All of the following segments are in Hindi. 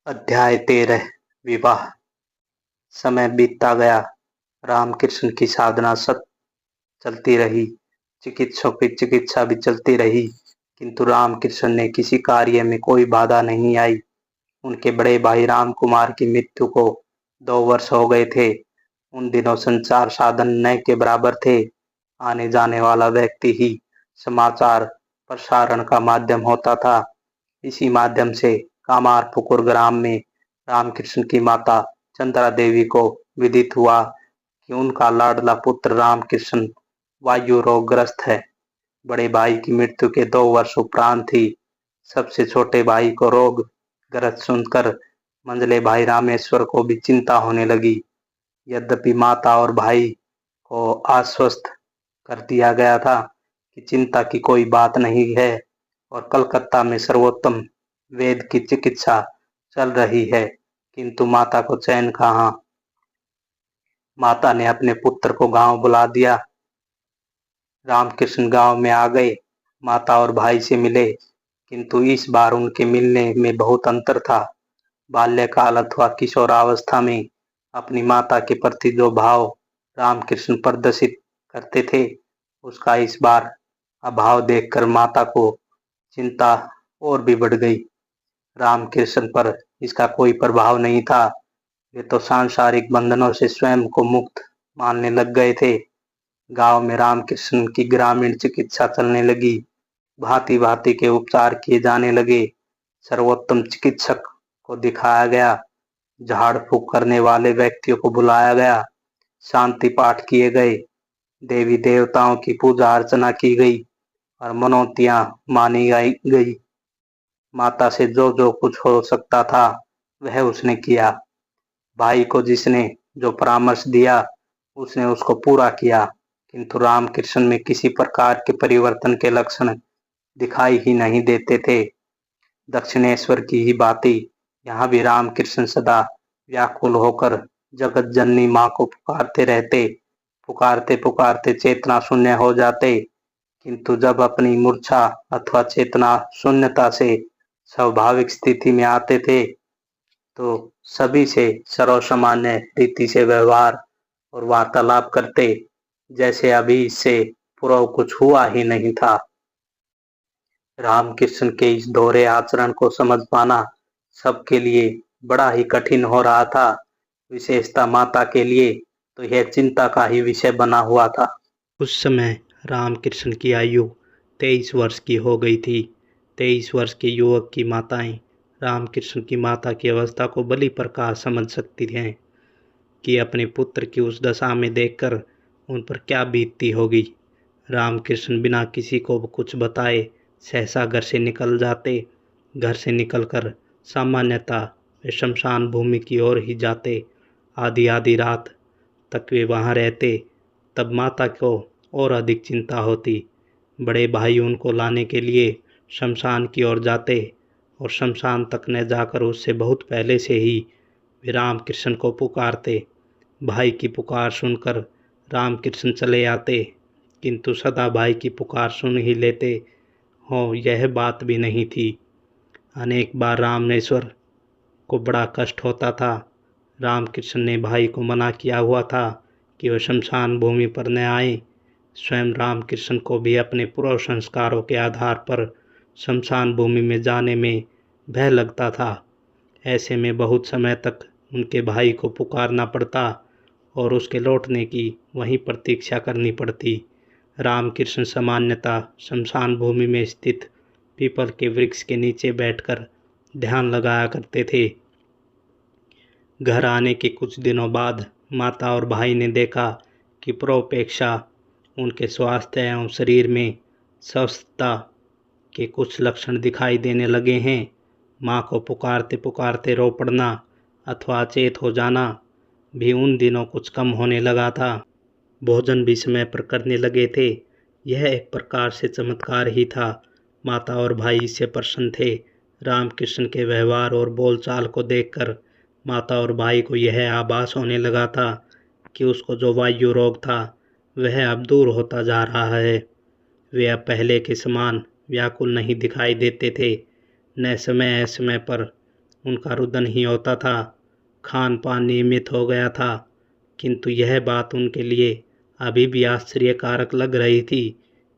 अध्याय 13 विवाह। समय बीतता गया। रामकृष्ण की साधना सतत चलती रही। चिकित्सकों की चिकित्सा भी चलती रही, किंतु रामकृष्ण ने किसी कार्य में कोई बाधा नहीं आई। उनके बड़े भाई राम कुमार की मृत्यु को 2 वर्ष हो गए थे। उन दिनों संचार साधन न के बराबर थे। आने जाने वाला व्यक्ति ही समाचार प्रसारण का माध्यम होता था। इसी माध्यम से कामारपुकुर ग्राम में रामकृष्ण की माता चंद्रा देवी को विदित हुआ कि उनका लाडला पुत्र रामकृष्ण वायु रोगग्रस्त है। बड़े भाई की मृत्यु के 2 वर्ष उपरांत ही सबसे छोटे भाई को रोग ग्रस्त सुनकर मंझले भाई रामेश्वर को भी चिंता होने लगी। यद्यपि माता और भाई को आश्वस्त कर दिया गया था कि चिंता की कोई बात नहीं है और कलकत्ता में सर्वोत्तम वेद की चिकित्सा चल रही है, किंतु माता को चैन कहाँ। माता ने अपने पुत्र को गांव बुला दिया। रामकृष्ण गांव में आ गए। माता और भाई से मिले, किंतु इस बार उनके मिलने में बहुत अंतर था। बाल्यकाल अथवा किशोरावस्था में अपनी माता के प्रति जो भाव रामकृष्ण प्रदर्शित करते थे, उसका इस बार अभाव देखकर माता को चिंता और भी बढ़ गई। रामकृष्ण पर इसका कोई प्रभाव नहीं था। वे तो सांसारिक बंधनों से स्वयं को मुक्त मानने लग गए थे। गांव में रामकृष्ण की ग्रामीण चिकित्सा चलने लगी। भांति भांति के उपचार किए जाने लगे। सर्वोत्तम चिकित्सक को दिखाया गया। झाड़ फूक करने वाले व्यक्तियों को बुलाया गया। शांति पाठ किए गए। देवी देवताओं की पूजा अर्चना की गई और मनौतियां मानी गई। माता से जो जो कुछ हो सकता था वह उसने किया। भाई को जिसने जो परामर्श दिया उसने उसको पूरा किया, किंतु रामकृष्ण में किसी प्रकार के परिवर्तन के लक्षण दिखाई ही नहीं देते थे। दक्षिणेश्वर की ही भांति यहाँ भी रामकृष्ण सदा व्याकुल होकर जगत जननी माँ को पुकारते रहते। पुकारते पुकारते चेतना शून्य हो जाते, किंतु जब अपनी मूर्छा अथवा चेतना शून्यता से स्वाभाविक स्थिति में आते थे तो सभी से सर्वसामान्य रीति से व्यवहार और वार्तालाप करते, जैसे अभी इससे पूर्व कुछ हुआ ही नहीं था। रामकृष्ण के इस दोहरे आचरण को समझ पाना सबके लिए बड़ा ही कठिन हो रहा था। विशेषता माता के लिए तो यह चिंता का ही विषय बना हुआ था। उस समय रामकृष्ण की आयु 23 वर्ष की हो गई थी। 23 वर्ष के युवक की माताएं रामकृष्ण की माता की अवस्था को भली प्रकार समझ सकती हैं कि अपने पुत्र की उस दशा में देखकर उन पर क्या बीतती होगी। रामकृष्ण बिना किसी को कुछ बताए सहसा घर से निकल जाते। घर से निकलकर सामान्यतः वे शमशान भूमि की ओर ही जाते। आधी आधी रात तक वे वहाँ रहते। तब माता को और अधिक चिंता होती। बड़े भाई उनको लाने के लिए शमशान की ओर जाते और शमशान तक न जाकर उससे बहुत पहले से ही वे रामकृष्ण को पुकारते। भाई की पुकार सुनकर रामकृष्ण चले आते, किंतु सदा भाई की पुकार सुन ही लेते हों यह बात भी नहीं थी। अनेक बार रामेश्वर को बड़ा कष्ट होता था। रामकृष्ण ने भाई को मना किया हुआ था कि वह शमशान भूमि पर न आए। स्वयं रामकृष्ण को भी अपने पूर्व संस्कारों के आधार पर शमशान भूमि में जाने में भय लगता था। ऐसे में बहुत समय तक उनके भाई को पुकारना पड़ता और उसके लौटने की वहीं प्रतीक्षा करनी पड़ती। रामकृष्ण सामान्यतः शमशान भूमि में स्थित पीपल के वृक्ष के नीचे बैठकर ध्यान लगाया करते थे। घर आने के कुछ दिनों बाद माता और भाई ने देखा कि पूर्वापेक्षा उनके स्वास्थ्य एवं शरीर में स्वस्थता के कुछ लक्षण दिखाई देने लगे हैं। माँ को पुकारते पुकारते रो पड़ना अथवा अचेत हो जाना भी उन दिनों कुछ कम होने लगा था। भोजन भी समय पर करने लगे थे। यह एक प्रकार से चमत्कार ही था। माता और भाई इससे प्रसन्न थे। रामकृष्ण के व्यवहार और बोलचाल को देखकर माता और भाई को यह आभास होने लगा था कि उसको जो वायु रोग था वह अब दूर होता जा रहा है। वे अब पहले के समान व्याकुल नहीं दिखाई देते थे। न समय पर उनका रुदन ही होता था, खान पान नियमित हो गया था, किंतु यह बात उनके लिए अभी भी आश्चर्यकारक लग रही थी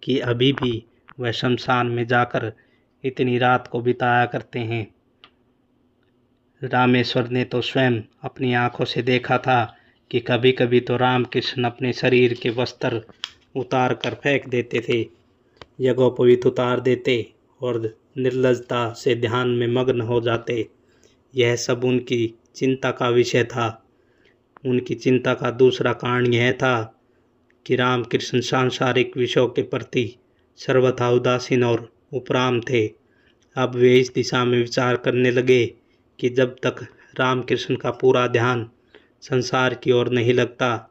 कि अभी भी वह शमशान में जाकर इतनी रात को बिताया करते हैं। रामेश्वर ने तो स्वयं अपनी आंखों से देखा था कि कभी कभी तो रामकृष्ण अपने शरीर के वस्त्र उतार कर फेंक देते थे, यज्ञोपवीत उतार देते और निर्लजता से ध्यान में मग्न हो जाते। यह सब उनकी चिंता का विषय था। उनकी चिंता का दूसरा कारण यह था कि रामकृष्ण सांसारिक विषयों के प्रति सर्वथा उदासीन और उपराम थे। अब वे इस दिशा में विचार करने लगे कि जब तक रामकृष्ण का पूरा ध्यान संसार की ओर नहीं लगता,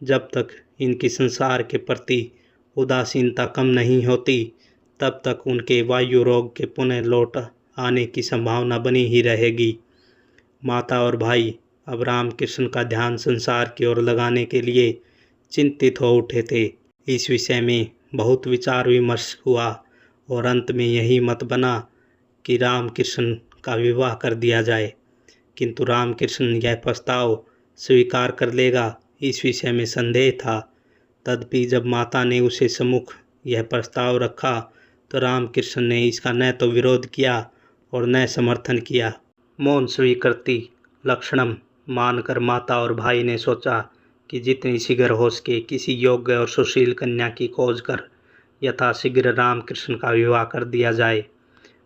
जब तक इनकी संसार के प्रति उदासीनता कम नहीं होती, तब तक उनके वायु रोग के पुनः लौट आने की संभावना बनी ही रहेगी। माता और भाई अब रामकृष्ण का ध्यान संसार की ओर लगाने के लिए चिंतित हो उठे थे। इस विषय में बहुत विचार विमर्श हुआ और अंत में यही मत बना कि रामकृष्ण का विवाह कर दिया जाए, किंतु रामकृष्ण यह प्रस्ताव स्वीकार कर लेगा, इस विषय में संदेह था। तदपि जब माता ने उसे सम्मुख यह प्रस्ताव रखा तो रामकृष्ण ने इसका न तो विरोध किया और न समर्थन किया। मौन स्वीकृति लक्षणम मानकर माता और भाई ने सोचा कि जितनी शीघ्र हो सके किसी योग्य और सुशील कन्या की खोज कर यथाशीघ्र रामकृष्ण का विवाह कर दिया जाए।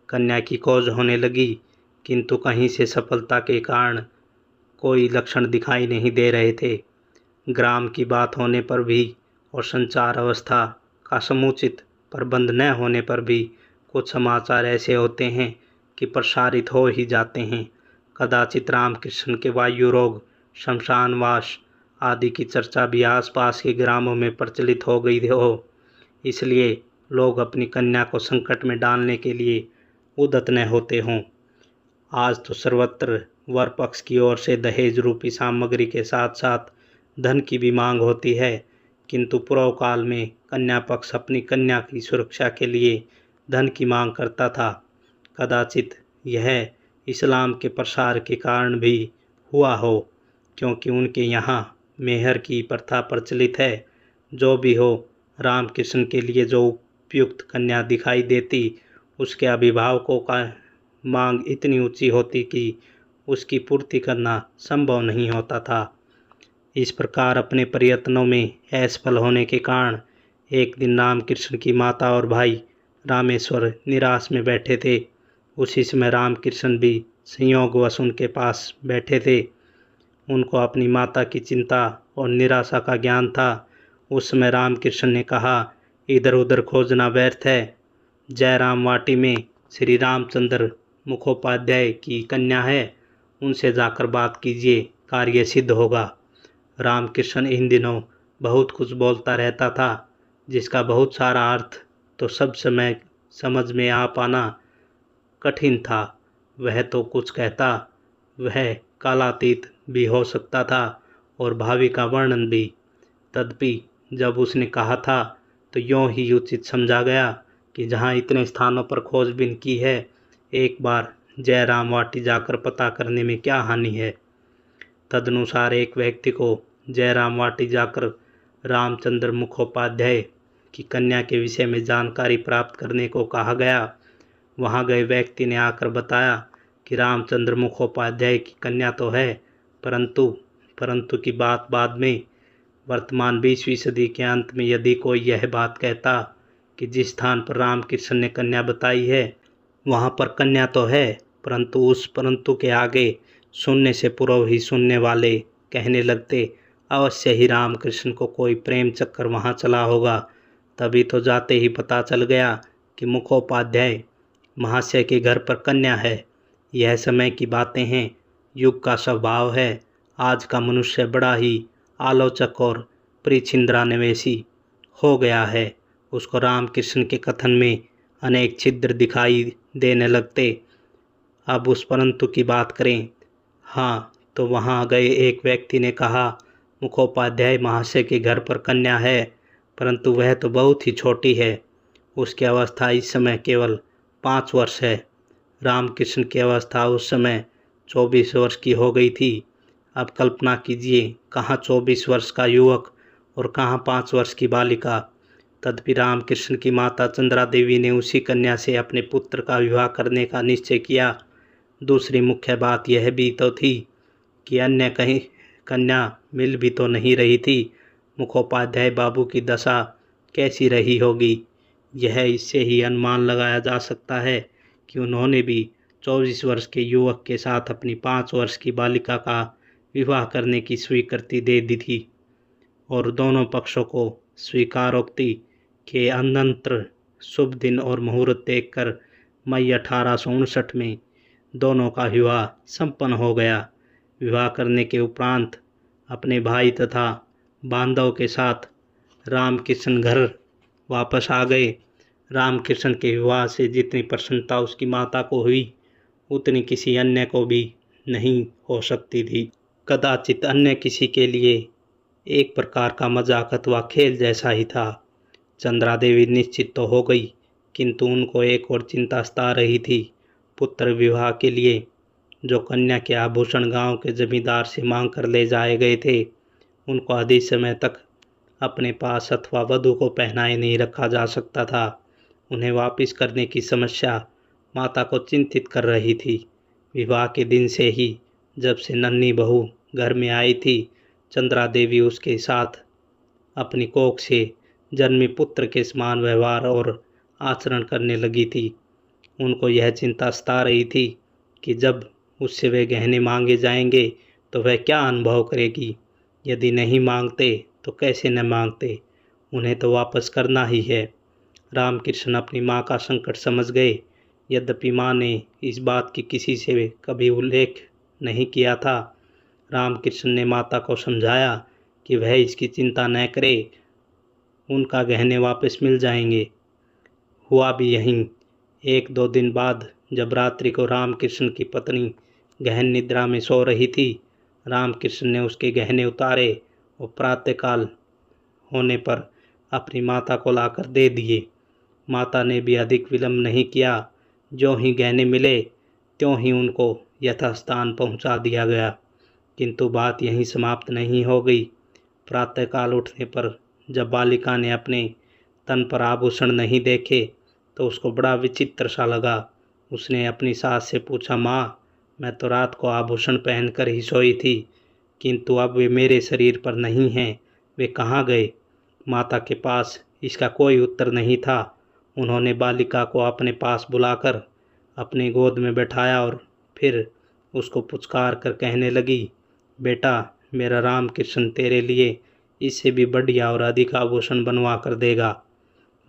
कन्या की खोज होने लगी, किंतु कहीं से सफलता के कारण कोई लक्षण दिखाई नहीं दे रहे थे। ग्राम की बात होने पर भी और संचार अवस्था का समुचित प्रबंध न होने पर भी कुछ समाचार ऐसे होते हैं कि प्रसारित हो ही जाते हैं। कदाचित रामकृष्ण के वायु रोग, शमशानवास आदि की चर्चा भी आसपास के ग्रामों में प्रचलित हो गई हो, इसलिए लोग अपनी कन्या को संकट में डालने के लिए उद्यत न होते हों। आज तो सर्वत्र वर पक्ष की ओर से दहेज रूपी सामग्री के साथ साथ धन की भी मांग होती है, किंतु पूर्व काल में कन्या पक्ष अपनी कन्या की सुरक्षा के लिए धन की मांग करता था। कदाचित यह इस्लाम के प्रसार के कारण भी हुआ हो, क्योंकि उनके यहाँ मेहर की प्रथा प्रचलित है। जो भी हो, रामकृष्ण के लिए जो उपयुक्त कन्या दिखाई देती, उसके अभिभावकों का मांग इतनी ऊंची होती कि उसकी पूर्ति करना संभव नहीं होता था। इस प्रकार अपने प्रयत्नों में असफल होने के कारण एक दिन रामकृष्ण की माता और भाई रामेश्वर निराश में बैठे थे। उसी समय रामकृष्ण भी संयोगवश उनके पास बैठे थे। उनको अपनी माता की चिंता और निराशा का ज्ञान था। उस समय रामकृष्ण ने कहा, इधर उधर खोजना व्यर्थ है। जयराम वाटी में श्री रामचंद्र मुखोपाध्याय की कन्या है, उनसे जाकर बात कीजिए, कार्य सिद्ध होगा। रामकृष्ण इन दिनों बहुत कुछ बोलता रहता था, जिसका बहुत सारा अर्थ तो सब समय समझ में आ पाना कठिन था। वह तो कुछ कहता, वह कालातीत भी हो सकता था और भावी का वर्णन भी। तदपि जब उसने कहा था तो यों ही उचित समझा गया कि जहाँ इतने स्थानों पर खोजबीन की है, एक बार जयराम वाटी जाकर पता करने में क्या हानि है। तदनुसार एक व्यक्ति को जयराम वाटी जाकर रामचंद्र मुखोपाध्याय की कन्या के विषय में जानकारी प्राप्त करने को कहा गया। वहां गए व्यक्ति ने आकर बताया कि रामचंद्र मुखोपाध्याय की कन्या तो है, परंतु की बात बाद में। वर्तमान 20वीं सदी के अंत में यदि कोई यह बात कहता कि जिस स्थान पर रामकृष्ण ने कन्या बताई है वहाँ पर कन्या तो है, परंतु उस परंतु के आगे सुनने से पूर्व ही सुनने वाले कहने लगते, अवश्य ही रामकृष्ण को कोई प्रेम चक्कर वहाँ चला होगा। तभी तो जाते ही पता चल गया कि मुखोपाध्याय महाशय के घर पर कन्या है। यह समय की बातें हैं, युग का स्वभाव है। आज का मनुष्य बड़ा ही आलोचक और परिछिंद्रान्वेषी हो गया है। उसको रामकृष्ण के कथन में अनेक छिद्र दिखाई देने लगते। अब उस परंतु की बात करें। हाँ, तो वहाँ गए एक व्यक्ति ने कहा, मुखोपाध्याय महाशय के घर पर कन्या है, परंतु वह तो बहुत ही छोटी है। उसकी अवस्था इस समय केवल 5 वर्ष है। रामकृष्ण की अवस्था उस समय 24 वर्ष की हो गई थी। अब कल्पना कीजिए, कहाँ 24 वर्ष का युवक और कहाँ 5 वर्ष की बालिका। तदपि रामकृष्ण की माता चंद्रा देवी ने उसी कन्या से अपने पुत्र का विवाह करने का निश्चय किया। दूसरी मुख्य बात यह भी तो थी कि अन्य कहीं कन्या मिल भी तो नहीं रही थी। मुखोपाध्याय बाबू की दशा कैसी रही होगी, यह इससे ही अनुमान लगाया जा सकता है कि उन्होंने भी 24 वर्ष के युवक के साथ अपनी 5 वर्ष की बालिका का विवाह करने की स्वीकृति दे दी थी और दोनों पक्षों को स्वीकारोक्ति के अनंतर शुभ दिन और मुहूर्त देखकर मई 1859 में दोनों का विवाह संपन्न हो गया। विवाह करने के उपरांत अपने भाई तथा बांधव के साथ रामकृष्ण घर वापस आ गए। रामकृष्ण के विवाह से जितनी प्रसन्नता उसकी माता को हुई, उतनी किसी अन्य को भी नहीं हो सकती थी। कदाचित अन्य किसी के लिए एक प्रकार का मजाक अथवा खेल जैसा ही था। चंद्रा देवी निश्चित तो हो गई, किंतु उनको एक और चिंता सता रही थी। पुत्र विवाह के लिए जो कन्या के आभूषण गांव के जमींदार से मांग कर ले जाए गए थे, उनको अधिक समय तक अपने पास अथवा वधू को पहनाए नहीं रखा जा सकता था। उन्हें वापस करने की समस्या माता को चिंतित कर रही थी। विवाह के दिन से ही जब से नन्ही बहू घर में आई थी, चंद्रा देवी उसके साथ अपनी कोख से जन्मे पुत्र के समान व्यवहार और आचरण करने लगी थी। उनको यह चिंता सता रही थी कि जब उससे वे गहने मांगे जाएंगे तो वह क्या अनुभव करेगी। यदि नहीं मांगते तो कैसे न मांगते, उन्हें तो वापस करना ही है। रामकृष्ण अपनी माँ का संकट समझ गए। यद्यपि माँ ने इस बात की किसी से कभी उल्लेख नहीं किया था। रामकृष्ण ने माता को समझाया कि वह इसकी चिंता न करे, उनका गहने वापस मिल जाएंगे। हुआ भी यहीं। 1-2 दिन बाद जब रात्रि को रामकृष्ण की पत्नी गहन निद्रा में सो रही थी, रामकृष्ण ने उसके गहने उतारे और प्रातःकाल होने पर अपनी माता को लाकर दे दिए। माता ने भी अधिक विलंब नहीं किया। जो ही गहने मिले त्यों ही उनको यथास्थान पहुंचा दिया गया। किंतु बात यहीं समाप्त नहीं हो गई। प्रातःकाल उठने पर जब बालिका ने अपने तन पर आभूषण नहीं देखे तो उसको बड़ा विचित्र सा लगा। उसने अपनी सास से पूछा, माँ, मैं तो रात को आभूषण पहनकर ही सोई थी, किंतु अब वे मेरे शरीर पर नहीं हैं, वे कहाँ गए? माता के पास इसका कोई उत्तर नहीं था। उन्होंने बालिका को अपने पास बुलाकर अपनी गोद में बैठाया और फिर उसको पुचकार कर कहने लगी, बेटा, मेरा रामकृष्ण तेरे लिए इससे भी बढ़िया और अधिक आभूषण बनवा कर देगा।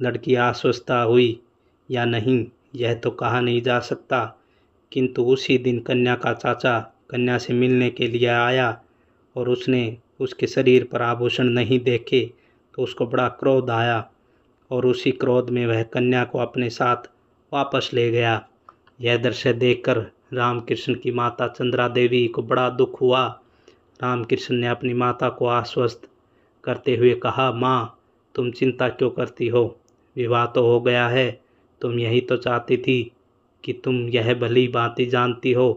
लड़की आश्वस्त हुई या नहीं यह तो कहा नहीं जा सकता, किंतु उसी दिन कन्या का चाचा कन्या से मिलने के लिए आया और उसने उसके शरीर पर आभूषण नहीं देखे तो उसको बड़ा क्रोध आया और उसी क्रोध में वह कन्या को अपने साथ वापस ले गया। यह दृश्य देखकर रामकृष्ण की माता चंद्रा देवी को बड़ा दुख हुआ। रामकृष्ण ने अपनी माता को आश्वस्त करते हुए कहा, माँ, तुम चिंता क्यों करती हो? विवाह तो हो गया है। तुम यही तो चाहती थी कि तुम यह भली भांति जानती हो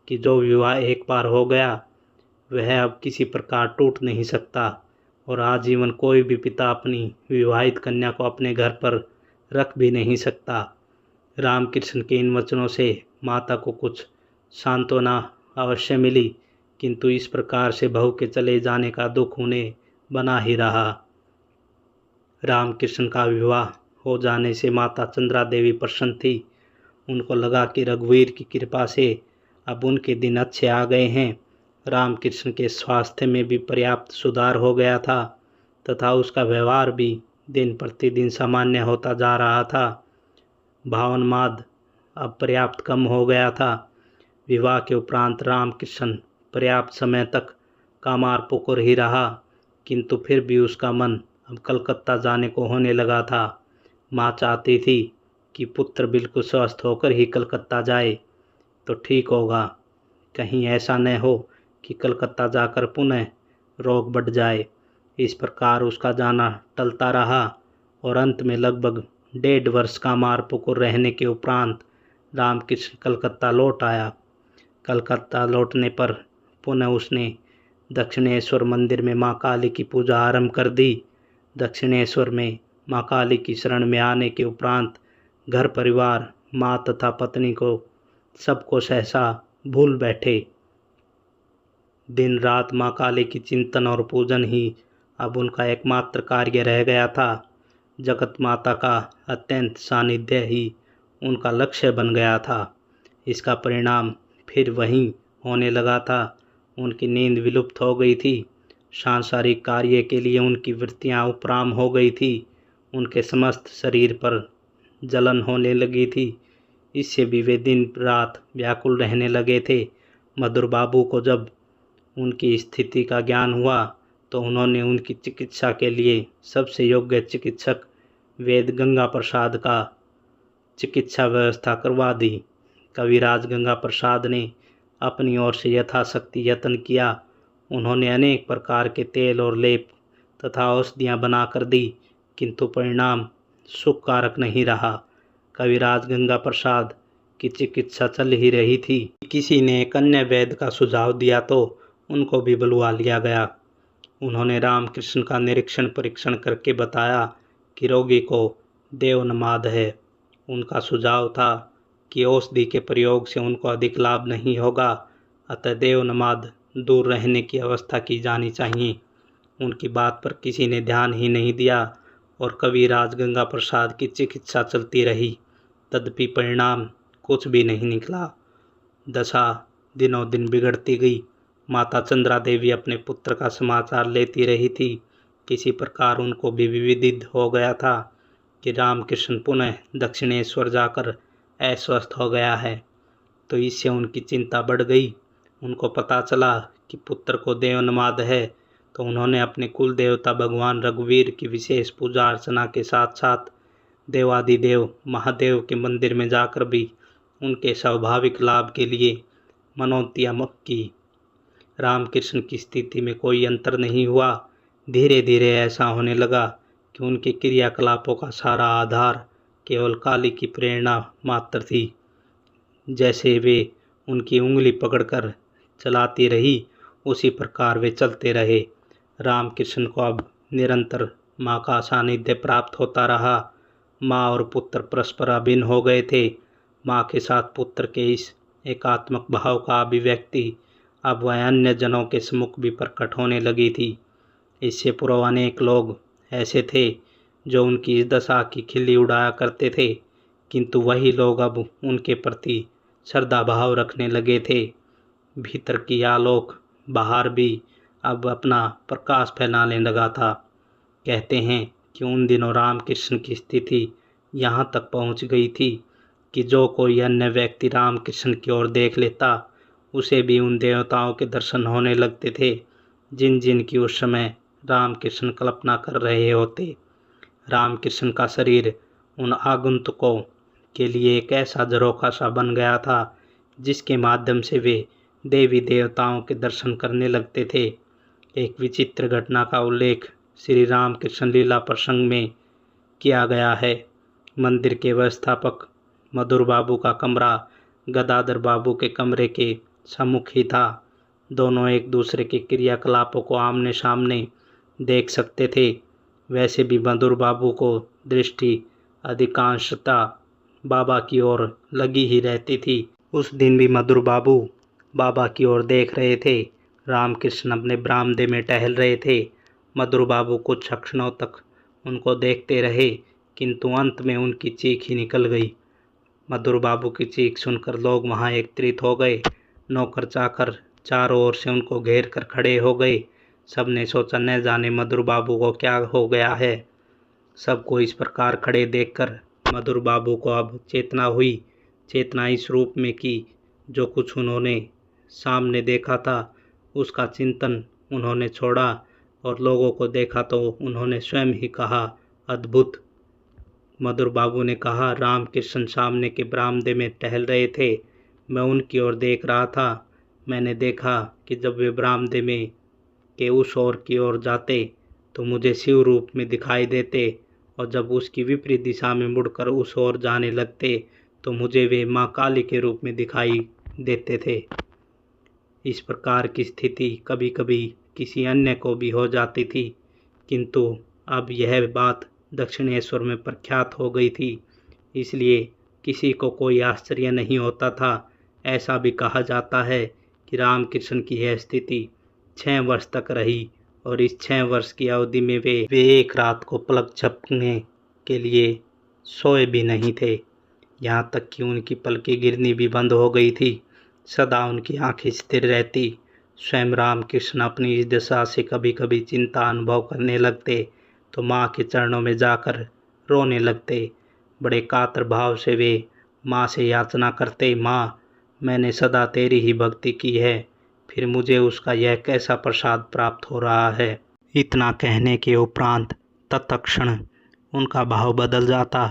कि जो विवाह एक बार हो गया वह अब किसी प्रकार टूट नहीं सकता और आजीवन कोई भी पिता अपनी विवाहित कन्या को अपने घर पर रख भी नहीं सकता। रामकृष्ण के इन वचनों से माता को कुछ सांत्वना अवश्य मिली, किंतु इस प्रकार से बहू के चले जाने का दुख उन्हें बना ही रहा। रामकृष्ण का विवाह हो जाने से माता चंद्रा देवी प्रसन्न थी। उनको लगा कि रघुवीर की कृपा से अब उनके दिन अच्छे आ गए हैं। रामकृष्ण के स्वास्थ्य में भी पर्याप्त सुधार हो गया था तथा उसका व्यवहार भी दिन प्रतिदिन सामान्य होता जा रहा था। भावोन्माद अब पर्याप्त कम हो गया था। विवाह के उपरांत रामकृष्ण पर्याप्त समय तक कामार पुकुर ही रहा, किंतु फिर भी उसका मन अब कलकत्ता जाने को होने लगा था। माँ चाहती थी कि पुत्र बिल्कुल स्वस्थ होकर ही कलकत्ता जाए तो ठीक होगा, कहीं ऐसा न हो कि कलकत्ता जाकर पुनः रोग बढ़ जाए। इस प्रकार उसका जाना टलता रहा और अंत में लगभग 1.5 वर्ष कामार पुकुर रहने के उपरांत रामकृष्ण कलकत्ता लौट आया। कलकत्ता लौटने पर पुनः उसने दक्षिणेश्वर मंदिर में माँ काली की पूजा आरंभ कर दी। दक्षिणेश्वर में माँ काली की शरण में आने के उपरांत घर परिवार, माँ तथा पत्नी को सबको सहसा भूल बैठे। दिन रात माँ काली की चिंतन और पूजन ही अब उनका एकमात्र कार्य रह गया था। जगत माता का अत्यंत सानिध्य ही उनका लक्ष्य बन गया था। इसका परिणाम फिर वहीं होने लगा था। उनकी नींद विलुप्त हो गई थी। सांसारिक कार्य के लिए उनकी वृत्तियां उपराम हो गई थी। उनके समस्त शरीर पर जलन होने लगी थी। इससे भी वे दिन रात व्याकुल रहने लगे थे। मधुर बाबू को जब उनकी स्थिति का ज्ञान हुआ तो उन्होंने उनकी चिकित्सा के लिए सबसे योग्य चिकित्सक वैद्य गंगा प्रसाद का चिकित्सा व्यवस्था करवा दी। कविराज गंगा प्रसाद ने अपनी ओर से यथाशक्ति यत्न किया। उन्होंने अनेक प्रकार के तेल और लेप तथा औषधियाँ बनाकर दी, किंतु परिणाम सुखकारक नहीं रहा। कविराज गंगा प्रसाद की चिकित्सा चल ही रही थी। किसी ने एक अन्य वैद्य का सुझाव दिया तो उनको भी बुलवा लिया गया। उन्होंने रामकृष्ण का निरीक्षण परीक्षण करके बताया कि रोगी को देवोन्माद है। उनका सुझाव था कि औषधि के प्रयोग से उनको अधिक लाभ नहीं होगा, अतः देवोन्माद दूर रहने की व्यवस्था की जानी चाहिए। उनकी बात पर किसी ने ध्यान ही नहीं दिया और कविराज गंगा प्रसाद की चिकित्सा चलती रही। तदपि परिणाम कुछ भी नहीं निकला। दशा दिनों दिन बिगड़ती गई। माता चंद्रा देवी अपने पुत्र का समाचार लेती रही थी। किसी प्रकार उनको भी विदित हो गया था कि रामकृष्ण पुनः दक्षिणेश्वर जाकर अस्वस्थ हो गया है, तो इससे उनकी चिंता बढ़ गई। उनको पता चला कि पुत्र को देवोन्माद है, तो उन्होंने अपने कुल देवता भगवान रघुवीर की विशेष पूजा अर्चना के साथ साथ देवादिदेव महादेव के मंदिर में जाकर भी उनके स्वाभाविक लाभ के लिए मनोतियाँ की। रामकृष्ण की स्थिति में कोई अंतर नहीं हुआ। धीरे धीरे ऐसा होने लगा कि उनके क्रियाकलापों का सारा आधार केवल काली की प्रेरणा मात्र थी। जैसे वे उनकी उंगली पकड़कर चलाती रही, उसी प्रकार वे चलते रहे। रामकृष्ण को अब निरंतर माँ का सानिध्य प्राप्त होता रहा। माँ और पुत्र परस्पर अभिन्न हो गए थे। माँ के साथ पुत्र के इस एकात्मक भाव का अभिव्यक्ति अब वह अन्य जनों के सम्मुख भी प्रकट होने लगी थी। इससे पूर्व अनेक लोग ऐसे थे जो उनकी इस दशा की खिल्ली उड़ाया करते थे, किंतु वही लोग अब उनके प्रति श्रद्धा भाव रखने लगे थे। भीतर की आलोक बाहर भी अब अपना प्रकाश फैलाने लगा था। कहते हैं कि उन दिनों रामकृष्ण की स्थिति यहाँ तक पहुँच गई थी कि जो कोई अन्य व्यक्ति रामकृष्ण की ओर देख लेता, उसे भी उन देवताओं के दर्शन होने लगते थे जिन जिन की उस समय रामकृष्ण कल्पना कर रहे होते। रामकृष्ण का शरीर उन आगंतुकों के लिए एक ऐसा झरोखा सा बन गया था जिसके माध्यम से वे देवी देवताओं के दर्शन करने लगते थे। एक विचित्र घटना का उल्लेख श्री रामकृष्ण लीला प्रसंग में किया गया है। मंदिर के व्यवस्थापक मधुर बाबू का कमरा गदाधर बाबू के कमरे के सम्मुख ही था। दोनों एक दूसरे के क्रियाकलापों को आमने सामने देख सकते थे। वैसे भी मधुर बाबू को दृष्टि अधिकांशतः बाबा की ओर लगी ही रहती थी। उस दिन भी मधुर बाबू बाबा की ओर देख रहे थे। रामकृष्ण अपने बरामदे में टहल रहे थे। मधुर बाबू कुछ क्षणों तक उनको देखते रहे, किंतु अंत में उनकी चीख ही निकल गई। मधुर बाबू की चीख सुनकर लोग वहां एकत्रित हो गए। नौकर चाकर चारों ओर से उनको घेर कर खड़े हो गए। सबने सोचा न जाने मधुर बाबू को क्या हो गया है। सबको इस प्रकार खड़े देखकर मधुर बाबू को अब चेतना हुई। चेतना इस रूप में कि जो कुछ उन्होंने सामने देखा था उसका चिंतन उन्होंने छोड़ा और लोगों को देखा तो उन्होंने स्वयं ही कहा, अद्भुत। मधुर बाबू ने कहा, रामकृष्ण सामने के बरामदे में टहल रहे थे। मैं उनकी ओर देख रहा था। मैंने देखा कि जब वे बरामदे में के उस ओर की ओर जाते तो मुझे शिव रूप में दिखाई देते, और जब उसकी विपरीत दिशा में मुड़कर उस ओर जाने लगते तो मुझे वे माँ काली के रूप में दिखाई देते थे। इस प्रकार की स्थिति कभी कभी किसी अन्य को भी हो जाती थी, किंतु अब यह बात दक्षिणेश्वर में प्रख्यात हो गई थी, इसलिए किसी को कोई आश्चर्य नहीं होता था। ऐसा भी कहा जाता है कि रामकृष्ण की यह स्थिति 6 वर्ष तक रही और इस 6 वर्ष की अवधि में वे एक रात को पलक झपकने के लिए सोए भी नहीं थे। यहाँ तक कि उनकी पलकें गिरनी भी बंद हो गई थी। सदा उनकी आंखें स्थिर रहती। स्वयं रामकृष्ण अपनी इस दशा से कभी कभी चिंता अनुभव करने लगते तो माँ के चरणों में जाकर रोने लगते। बड़े कातर भाव से वे माँ से याचना करते, माँ, मैंने सदा तेरी ही भक्ति की है, फिर मुझे उसका यह कैसा प्रसाद प्राप्त हो रहा है। इतना कहने के उपरांत तत्क्षण उनका भाव बदल जाता।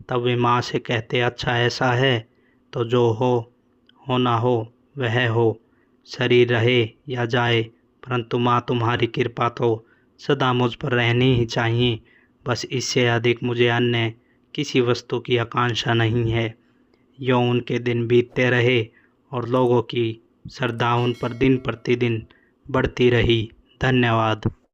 तब वे माँ से कहते, अच्छा ऐसा है तो जो होना हो वह हो, शरीर रहे या जाए, परंतु माँ तुम्हारी कृपा तो सदा मुझ पर रहनी ही चाहिए। बस इससे अधिक मुझे अन्य किसी वस्तु की आकांक्षा नहीं है। यूँ उनके दिन बीतते रहे और लोगों की श्रद्धा उन पर दिन प्रतिदिन बढ़ती रही। धन्यवाद।